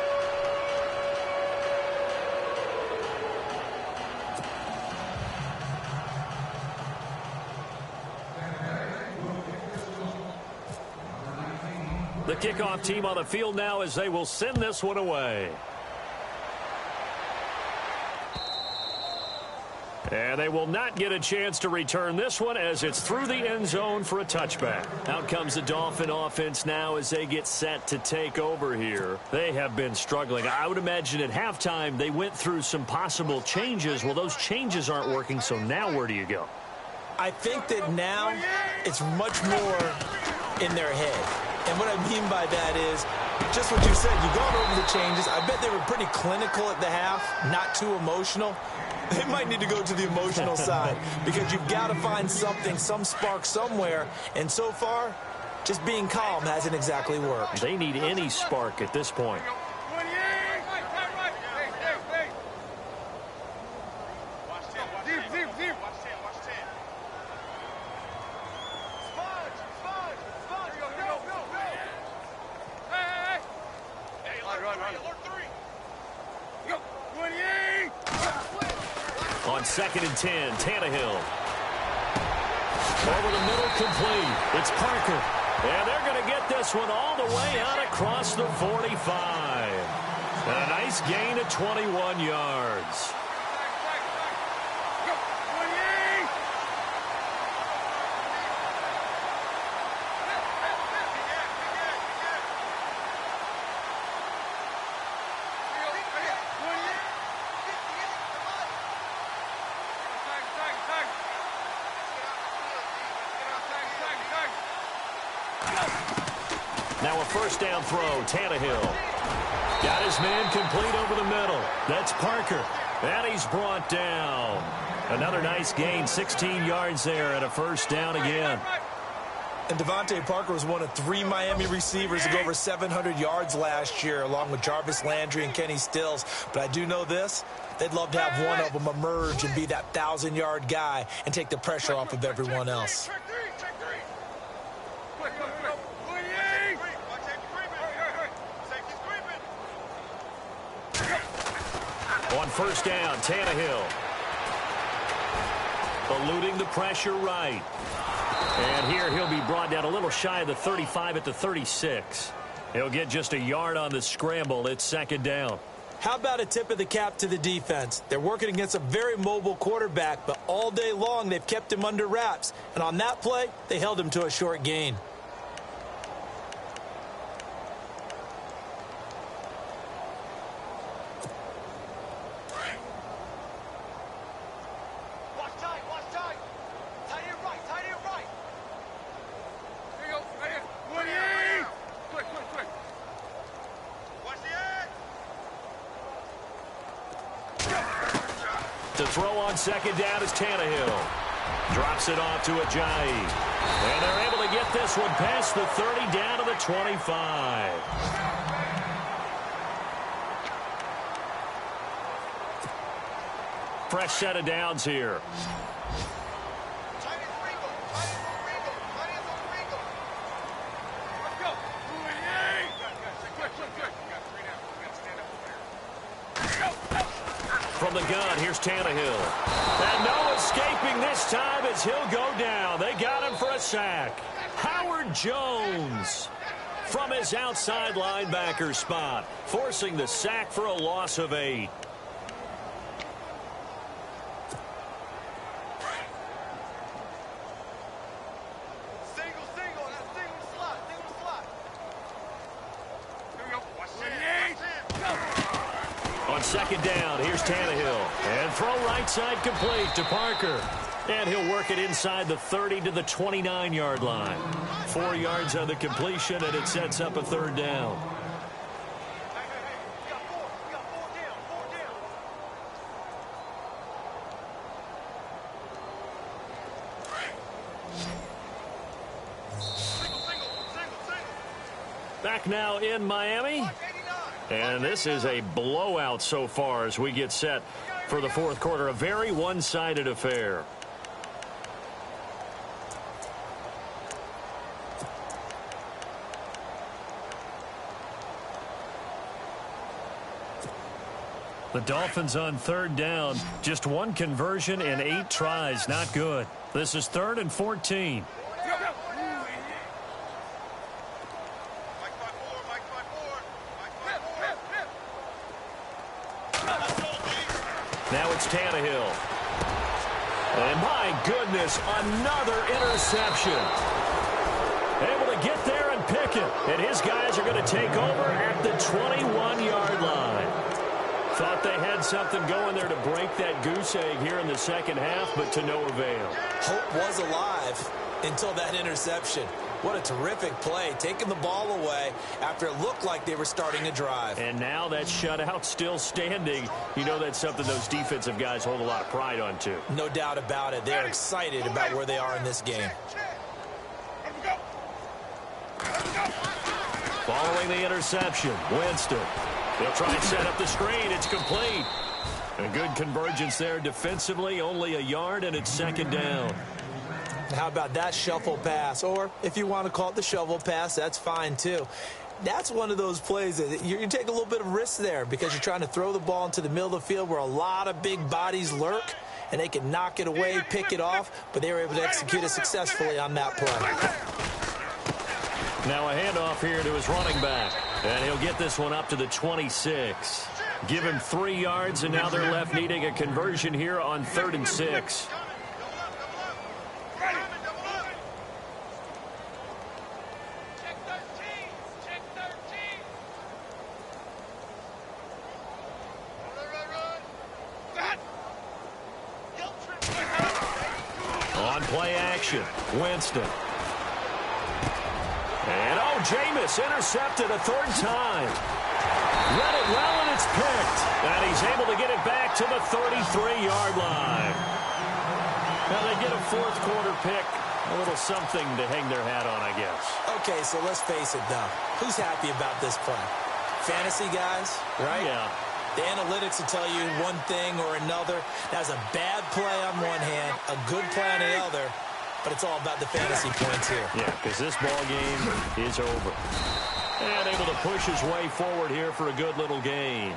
The kickoff team on the field now as they will send this one away. And they will not get a chance to return this one as it's through the end zone for a touchback. Out comes the Dolphin offense now as they get set to take over here. They have been struggling. I would imagine at halftime they went through some possible changes. Well, those changes aren't working, so now where do you go? I think that now it's much more in their head. And what I mean by that is just what you said. You've gone over the changes. I bet they were pretty clinical at the half, not too emotional. They might need to go to the emotional side because you've got to find something, some spark somewhere. And so far, just being calm hasn't exactly worked. They need any spark at this point. On 2nd and 10, Tannehill. Over the middle, complete. It's Parker. And they're going to get this one all the way out across the 45. And a nice gain of 21 yards. Now a first down throw, Tannehill. Got his man complete over the middle. That's Parker. And he's brought down. Another nice gain, 16 yards there and a first down again. And Devontae Parker was one of 3 Miami receivers to go over 700 yards last year, along with Jarvis Landry and Kenny Stills. But I do know this. They'd love to have one of them emerge and be that 1,000-yard guy and take the pressure off of everyone else. On first down, Tannehill. Eluding the pressure right. And here he'll be brought down a little shy of the 35 at the 36. He'll get just a yard on the scramble. It's 2nd down. How about a tip of the cap to the defense? They're working against a very mobile quarterback, but all day long they've kept him under wraps. And on that play, they held him to a short gain. To throw on 2nd down is Tannehill. Drops it off to Ajayi. And they're able to get this one past the 30 down to the 25. Fresh set of downs here. From the gun, here's Tannehill. And no escaping this time as he'll go down. They got him for a sack. Howard Jones from his outside linebacker spot, forcing the sack for a loss of 8. On On second down, here's Tannehill. And throw right side complete to Parker. And he'll work it inside the 30 to the 29-yard line. 4 yards on the completion, and it sets up a third down. Back now in Miami. And this is a blowout so far as we get set for the fourth quarter. A very one-sided affair. The Dolphins on third down. Just one conversion in 8 tries. Not good. This is 3rd and 14. Now it's Tannehill. And my goodness, another interception. Able to get there and pick it. And his guys are going to take over at the 21-yard line. Thought they had something going there to break that goose egg here in the second half, but to no avail. Hope was alive until that interception. What a terrific play, taking the ball away after it looked like they were starting a drive. And now that shutout still standing. You know that's something those defensive guys hold a lot of pride on, too. No doubt about it. They're excited about where they are in this game. Following the interception, Winston. They'll try and set up the screen. It's complete. A good convergence there defensively. Only a yard, and it's second down. How about that shuffle pass? Or if you want to call it the shovel pass, that's fine too. That's one of those plays that you take a little bit of risk there because you're trying to throw the ball into the middle of the field where a lot of big bodies lurk, and they can knock it away, pick it off, but they were able to execute it successfully on that play. Now a handoff here to his running back, and he'll get this one up to the 26. Give him 3 yards, and now they're left needing a conversion here on 3rd and 6. On play action, Winston. And Jameis intercepted a 3rd time. Read it well, and it's picked. And he's able to get it back to the 33-yard line. Now they get a 4th quarter pick. A little something to hang their hat on, I guess. Okay, so let's face it now. Who's happy about this play? Fantasy guys, right? Yeah. The analytics will tell you one thing or another. That's a bad play on one hand, a good play on the other. But it's all about the fantasy points here. Yeah, because this ball game is over. And able to push his way forward here for a good little gain.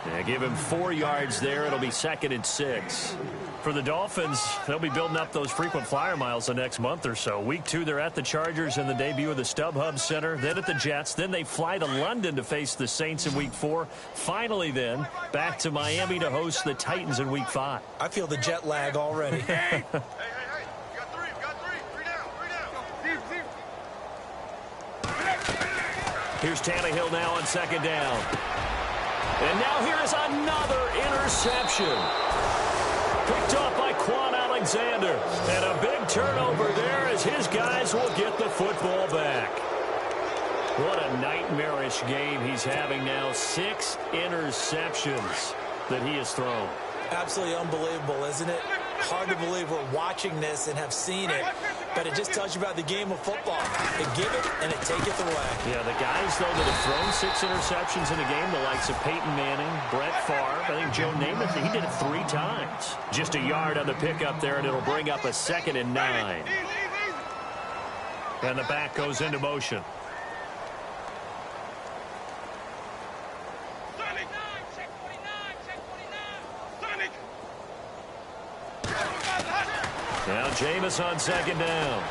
Yeah, give him 4 yards there. It'll be 2nd and 6. For the Dolphins, they'll be building up those frequent flyer miles the next month or so. Week 2, they're at the Chargers in the debut of the StubHub Center, then at the Jets. Then they fly to London to face the Saints in Week 4. Finally, then, back to Miami to host the Titans in Week 5. I feel the jet lag already. Here's Tannehill now on 2nd down. And now here is another interception. Picked off by Quan Alexander. And a big turnover there as his guys will get the football back. What a nightmarish game he's having now. 6 interceptions that he has thrown. Absolutely unbelievable, isn't it? Hard to believe we're watching this and have seen it, but it just tells you about the game of football. They give it and it taketh away. Yeah, the guys, though, that have thrown 6 interceptions in a game, the likes of Peyton Manning, Brett Favre, I think Joe Namath, he did it 3 times. Just a yard on the pickup there, and it'll bring up a 2nd and 9. And the back goes into motion. Now Jameis on 2nd down.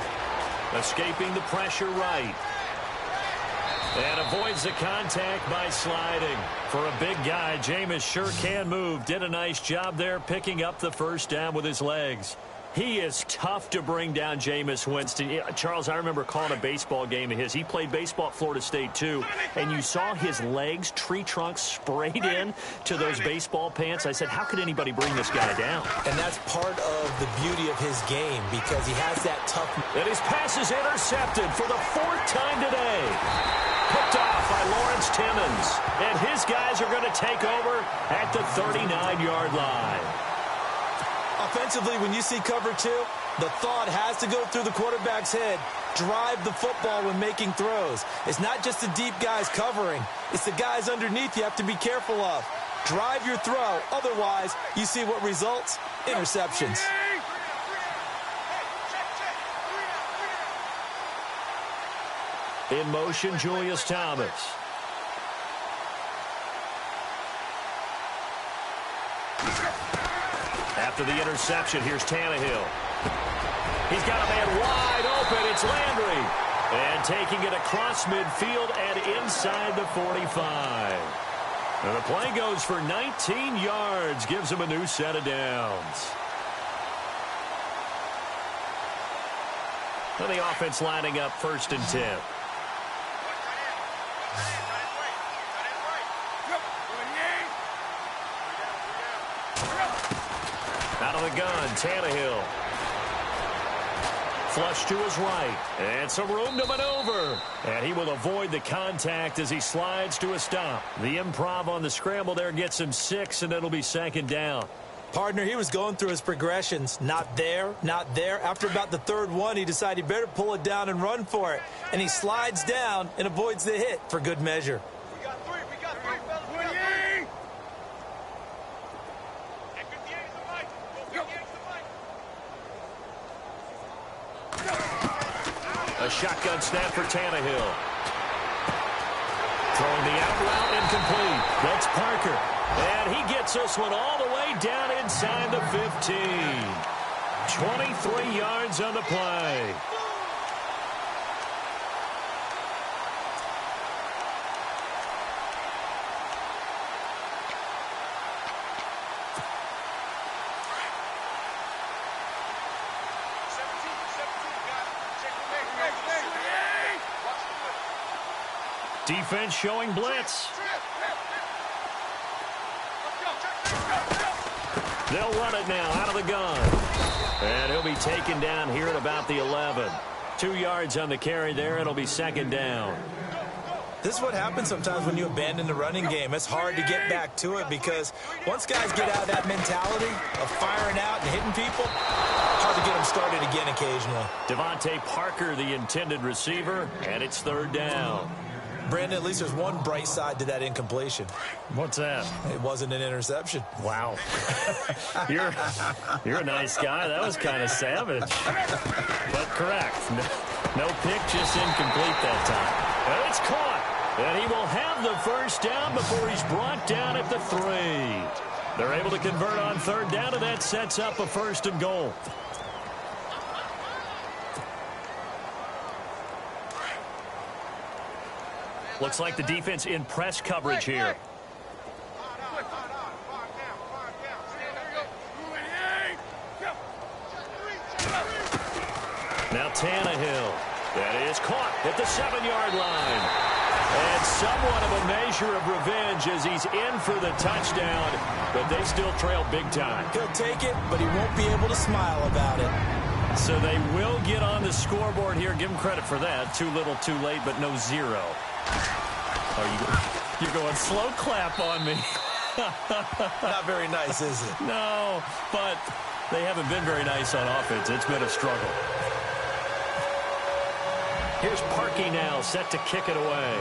Escaping the pressure right. And avoids the contact by sliding. For a big guy, Jameis sure can move. Did a nice job there picking up the 1st down with his legs. He is tough to bring down, Jameis Winston. Charles, I remember calling a baseball game of his. He played baseball at Florida State, too, and you saw his legs, tree trunks sprayed in to those baseball pants. I said, how could anybody bring this guy down? And that's part of the beauty of his game because he has that tough... And his pass is intercepted for the 4th time today. Picked off by Lawrence Timmons. And his guys are going to take over at the 39-yard line. Offensively, when you see cover 2, the thought has to go through the quarterback's head. Drive the football when making throws. It's not just the deep guys covering. It's the guys underneath you have to be careful of. Drive your throw. Otherwise, you see what results? Interceptions. In motion, Julius Thomas. After the interception, here's Tannehill. He's got a man wide open. It's Landry. And taking it across midfield and inside the 45. And the play goes for 19 yards. Gives him a new set of downs. And the offense lining up 1st and 10. Out of the gun, Tannehill. Flush to his right. And some room to maneuver. And he will avoid the contact as he slides to a stop. The improv on the scramble there gets him 6, and it'll be 2nd down. Partner, he was going through his progressions. Not there, not there. After about the 3rd one, he decided he better pull it down and run for it. And he slides down and avoids the hit for good measure. We got 3, fellas. A shotgun snap for Tannehill. Throwing the out route incomplete. That's Parker. And he gets this one all the way down inside the 15. 23 yards on the play. Defense showing blitz. They'll run it now out of the gun. And he'll be taken down here at about the 11. 2 yards on the carry there. It'll be 2nd down. This is what happens sometimes when you abandon the running game. It's hard to get back to it because once guys get out of that mentality of firing out and hitting people, hard to get them started again occasionally. Devontae Parker, the intended receiver, and it's 3rd down. Brandon, at least there's one bright side to that incompletion. What's that? It wasn't an interception. Wow. You're a nice guy. That was kind of savage. But correct. No pick, just incomplete that time. And it's caught. And he will have the 1st down before he's brought down at the 3. They're able to convert on 3rd down, and that sets up a 1st and goal. Looks like the defense in press coverage here. Now Tannehill. That is caught at the 7-yard line. And somewhat of a measure of revenge as he's in for the touchdown, but they still trail big time. He'll take it, but he won't be able to smile about it. So they will get on the scoreboard here. Give him credit for that. Too little, too late, but no 0. You're going slow clap on me. Not very nice, is it? No, but they haven't been very nice on offense. It's been a struggle. Here's Parkey now, set to kick it away.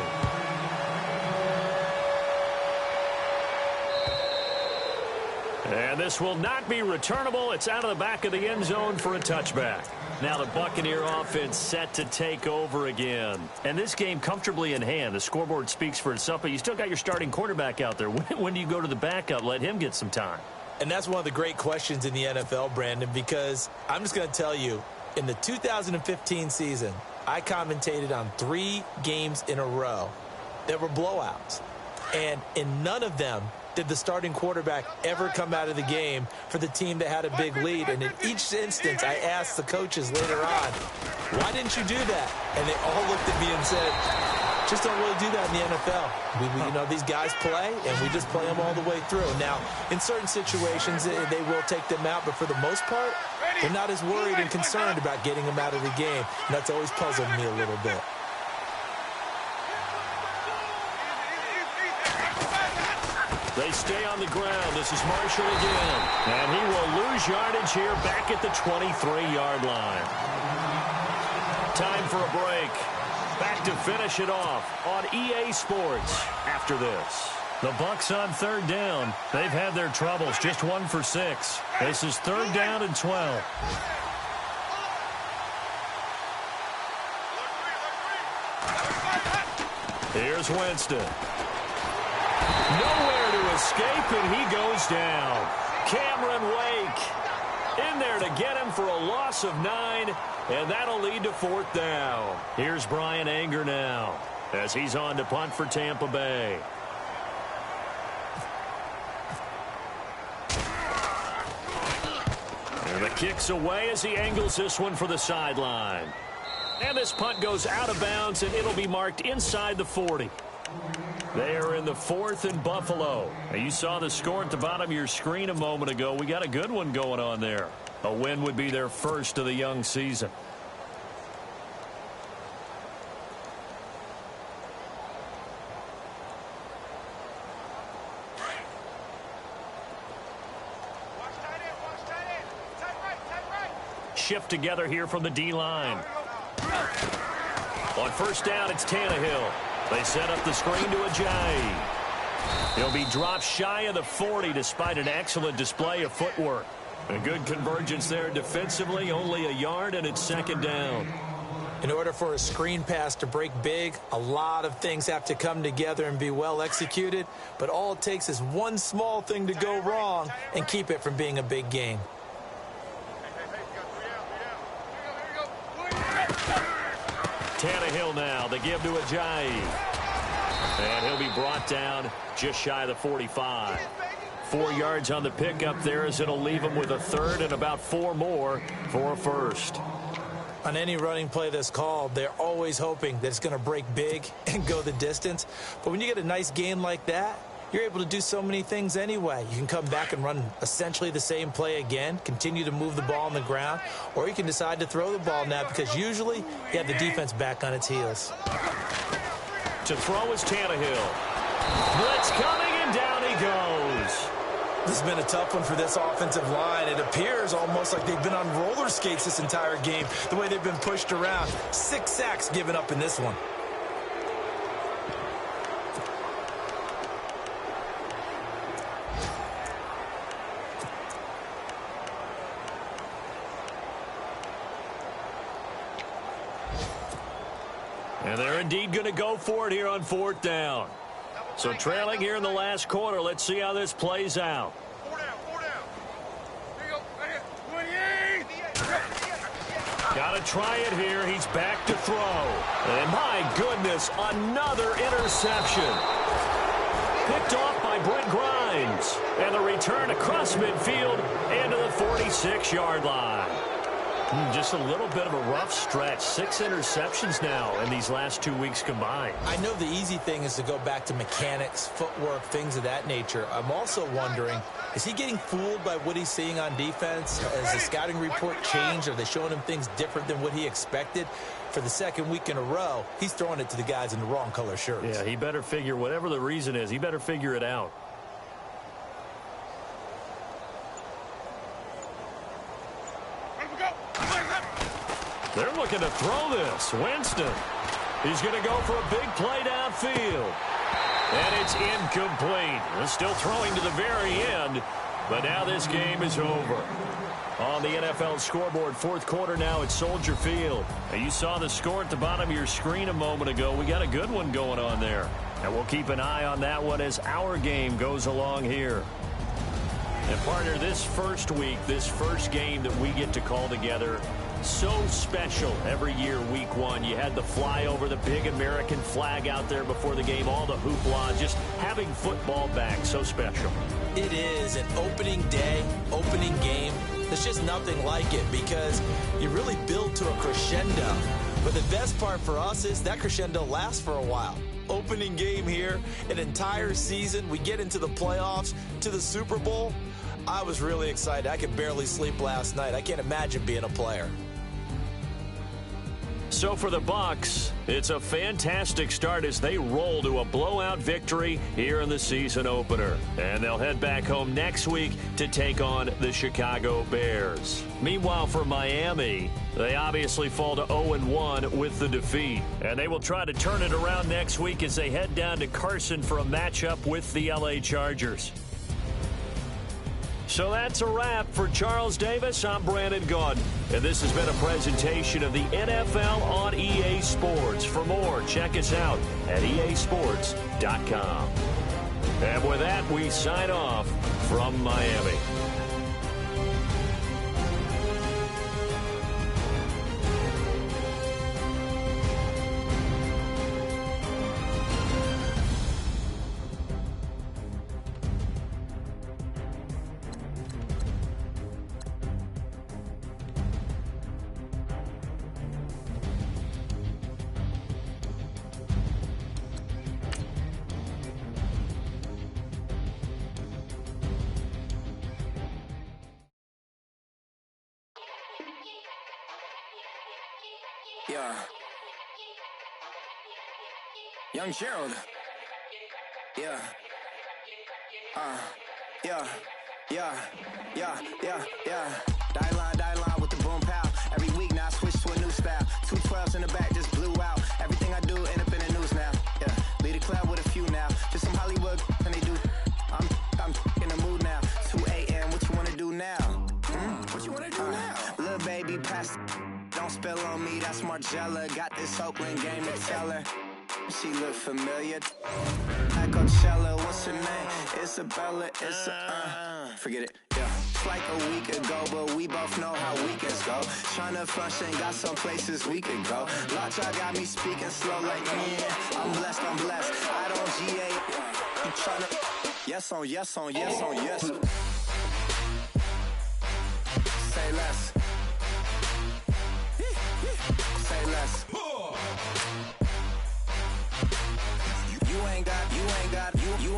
And this will not be returnable. It's out of the back of the end zone for a touchback. Now the Buccaneer offense set to take over again. And this game comfortably in hand. The scoreboard speaks for itself, but you still got your starting quarterback out there. When do you go to the backup? Let him get some time. And that's one of the great questions in the NFL, Brandon, because I'm just going to tell you, in the 2015 season, I commentated on 3 games in a row that were blowouts. And in none of them did the starting quarterback ever come out of the game for the team that had a big lead? And in each instance, I asked the coaches later on, why didn't you do that? And they all looked at me and said, just don't really do that in the NFL. You know, these guys play, and we just play them all the way through. Now, in certain situations, they will take them out, but for the most part, they're not as worried and concerned about getting them out of the game. And that's always puzzled me a little bit. They stay on the ground. This is Marshall again. And he will lose yardage here back at the 23-yard line. Time for a break. Back to finish it off on EA Sports after this. The Bucs on third down. They've had their troubles. Just 1 for 6. This is third down and 12. Here's Winston. Nowhere to escape, and he goes down. Cameron Wake in there to get him for a loss of 9, and that'll lead to fourth down. Here's Brian Anger now as he's on to punt for Tampa Bay. And the kick's away as he angles this one for the sideline. And this punt goes out of bounds, and it'll be marked inside the 40. They are in the 4th and Buffalo. Now, you saw the score at the bottom of your screen a moment ago. We got a good one going on there. A win would be their first of the young season. Shift together here from the D-line. On first down, it's Tannehill. They set up the screen to Ajayi. He'll be dropped shy of the 40 despite an excellent display of footwork. A good convergence there defensively, only a yard, and it's second down. In order for a screen pass to break big, a lot of things have to come together and be well executed, but all it takes is one small thing to go wrong and keep it from being a big game. Tannehill now, they give to Ajayi. And he'll be brought down just shy of the 45. 4 yards on the pickup there as it'll leave him with a third and about 4 more for a first. On any running play that's called, they're always hoping that it's going to break big and go the distance. But when you get a nice gain like that, you're able to do so many things anyway. You can come back and run essentially the same play again, continue to move the ball on the ground, or you can decide to throw the ball now because usually you have the defense back on its heels. To throw is Tannehill. Blitz coming, and down he goes. This has been a tough one for this offensive line. It appears almost like they've been on roller skates this entire game, the way they've been pushed around. 6 sacks given up in this one. And they're indeed going to go for it here on fourth down. So trailing here in the last quarter, let's see how this plays out. 4 down, 4 down. Here you go, right here. Got to try it here. He's back to throw. And my goodness, another interception. Picked off by Brent Grimes. And the return across midfield and to the 46-yard line. Just a little bit of a rough stretch. 6 interceptions now in these last 2 weeks combined. I know the easy thing is to go back to mechanics, footwork, things of that nature. I'm also wondering, is he getting fooled by what he's seeing on defense? Has the scouting report changed? Are they showing him things different than what he expected? For the second week in a row, he's throwing it to the guys in the wrong color shirts. Yeah, he better figure, whatever the reason is, he better figure it out. They're looking to throw this. Winston. He's going to go for a big play downfield. And it's incomplete. They're still throwing to the very end. But now this game is over. On the NFL scoreboard, fourth quarter now at Soldier Field. Now you saw the score at the bottom of your screen a moment ago. We got a good one going on there. And we'll keep an eye on that one as our game goes along here. And partner, this first week, this first game that we get to call together, So special every year, week one. You had the flyover, the big American flag out there before the game, all the hoopla, just having football back, so special. It is an opening day, opening game. There's just nothing like it because you really build to a crescendo. But the best part for us is that crescendo lasts for a while. Opening game here, an entire season. We get into the playoffs, to the Super Bowl. I was really excited. I could barely sleep last night. I can't imagine being a player. So for the Bucs, it's a fantastic start as they roll to a blowout victory here in the season opener. And they'll head back home next week to take on the Chicago Bears. Meanwhile, for Miami, they obviously fall to 0-1 with the defeat. And they will try to turn it around next week as they head down to Carson for a matchup with the LA Chargers. So that's a wrap. For Charles Davis, I'm Brandon Gaudin. And this has been a presentation of the NFL on EA Sports. For more, check us out at easports.com. And with that, we sign off from Miami. Yeah. Young Gerald. Yeah. Yeah. Die line with the boom pow. Every week now I switch to a new style. 212s in the back just blew out. Everything I do end up in the news now. Yeah. Lead a club with a few now. Just some Hollywood and they do. I'm in the mood now. 2 a.m. What you wanna do now? What you wanna do now? Little baby pass. Don't spill on me, that's Margella. Got this Oakland game to tell her. She look familiar. At Coachella, what's her name? Isabella, forget it, yeah. It's like a week ago, but we both know how weekends go. Tryna function, got some places we could go. Lot y'all got me speaking slow like, I'm blessed. I don't GA. You tryna, yes on yes. Say less. Say less.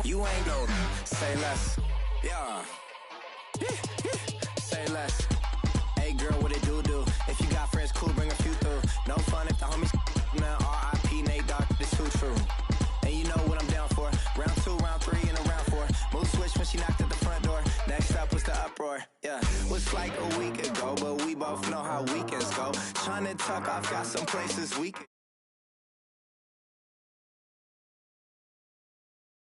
You ain't got, say less. Yeah. Say less. Hey girl, what it do? If you got friends, cool, bring a few through. No fun if the homies, man, R.I.P. Nate Dogg, this too true. And you know what I'm down for. Round 2, round 3, and a round 4. Mood switch when she knocked at the front door. Next up was the uproar. Yeah, was like a week ago, but we both know how weekends go. Tryna tuck off, got some places we could